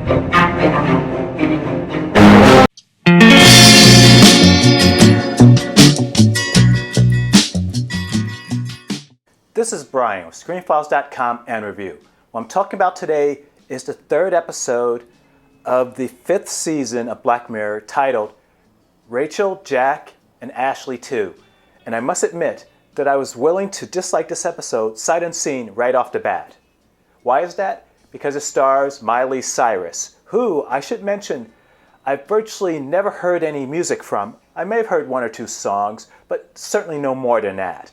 This is Brian with ScreenFiles.com and Review. What I'm talking about today is the third episode of the 5th season of Black Mirror, titled Rachel, Jack, and Ashley Too. And I must admit that I was willing to dislike this episode sight unseen right off the bat. Why is that? Because it stars Miley Cyrus, who, I should mention, I've virtually never heard any music from. I may have heard one or two songs, but certainly no more than that.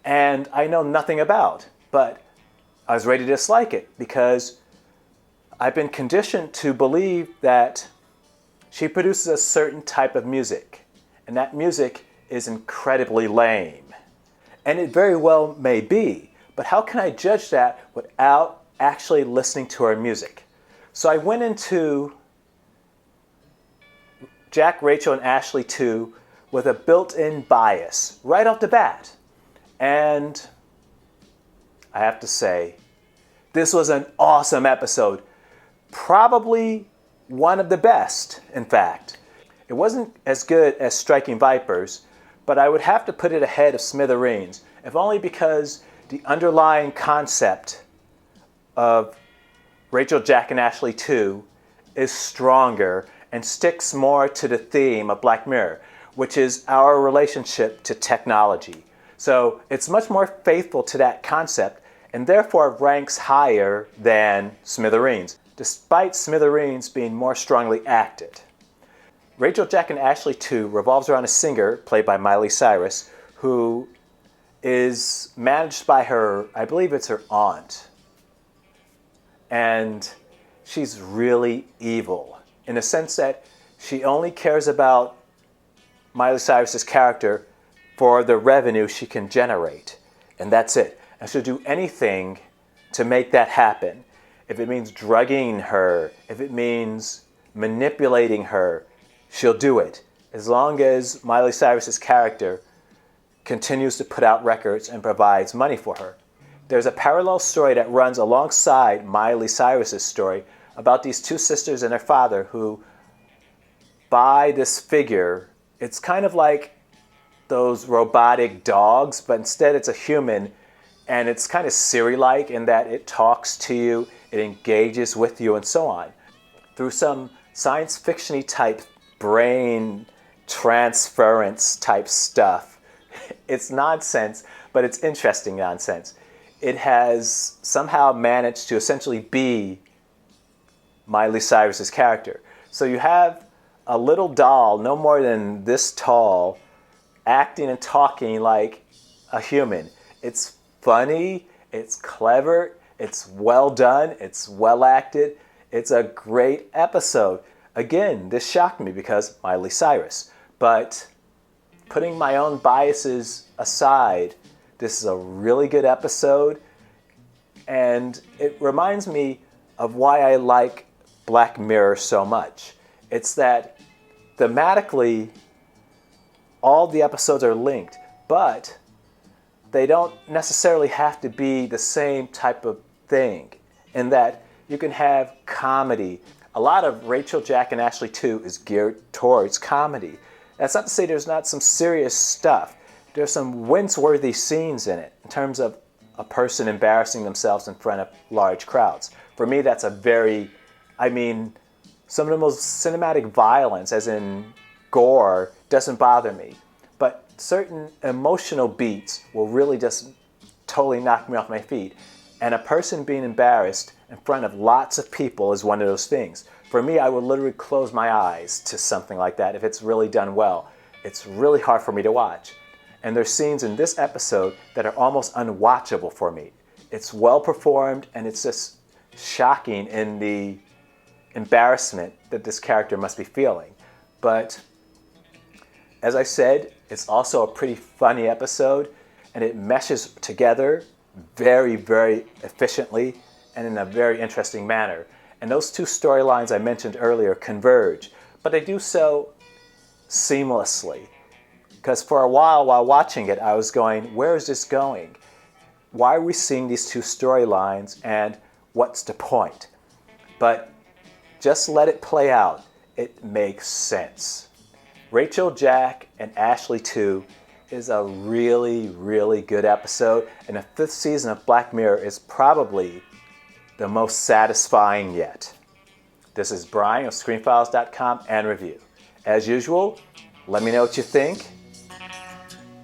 And I know nothing about, but I was ready to dislike it because I've been conditioned to believe that she produces a certain type of music, and that music is incredibly lame. And it very well may be, but how can I judge that without actually listening to her music? So I went into Jack, Rachel, and Ashley Too with a built-in bias right off the bat. And I have to say, this was an awesome episode. Probably one of the best, in fact. It wasn't as good as Striking Vipers, but I would have to put it ahead of Smithereens, if only because the underlying concept of Rachel, Jack, and Ashley Too is stronger and sticks more to the theme of Black Mirror, which is our relationship to technology. So it's much more faithful to that concept and therefore ranks higher than Smithereens, despite Smithereens being more strongly acted. Rachel, Jack, and Ashley Too revolves around a singer, played by Miley Cyrus, who is managed by her, I believe it's her aunt. And she's really evil in the sense that she only cares about Miley Cyrus's character for the revenue she can generate. And that's it. And she'll do anything to make that happen. If it means drugging her, if it means manipulating her, she'll do it. As long as Miley Cyrus's character continues to put out records and provides money for her. There's a parallel story that runs alongside Miley Cyrus's story about these two sisters and their father who buy this figure. It's kind of like those robotic dogs, but instead it's a human, and it's kind of Siri-like in that it talks to you, it engages with you, and so on. Through some science fiction-y type brain transference type stuff. It's nonsense, but it's interesting nonsense. It has somehow managed to essentially be Miley Cyrus's character. So you have a little doll, no more than this tall, acting and talking like a human. It's funny, it's clever, it's well done, it's well acted. It's a great episode. Again, this shocked me because Miley Cyrus. But putting my own biases aside, this is a really good episode. And it reminds me of why I like Black Mirror so much. It's that thematically, all the episodes are linked, but they don't necessarily have to be the same type of thing, in that you can have comedy. A lot of Rachel, Jack, and Ashley Too is geared towards comedy. That's not to say there's not some serious stuff. There's some wince-worthy scenes in it, in terms of a person embarrassing themselves in front of large crowds. For me, that's some of the most cinematic violence, as in gore, doesn't bother me. But certain emotional beats will really just totally knock me off my feet. And a person being embarrassed in front of lots of people is one of those things. For me, I would literally close my eyes to something like that if it's really done well. It's really hard for me to watch. And there's scenes in this episode that are almost unwatchable for me. It's well performed, and it's just shocking in the embarrassment that this character must be feeling. But as I said, it's also a pretty funny episode, and it meshes together very, very efficiently and in a very interesting manner. And those two storylines I mentioned earlier converge, but they do so seamlessly. Because for a while watching it, I was going, where is this going? Why are we seeing these two storylines, and what's the point? But Just let it play out. It makes sense. Rachel, Jack, and Ashley Too is a really, really good episode, and the 5th season of Black Mirror is probably the most satisfying yet. This is Brian of ScreenFiles.com and Review. As usual, let me know what you think.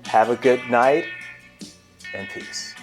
Have a good night, and peace.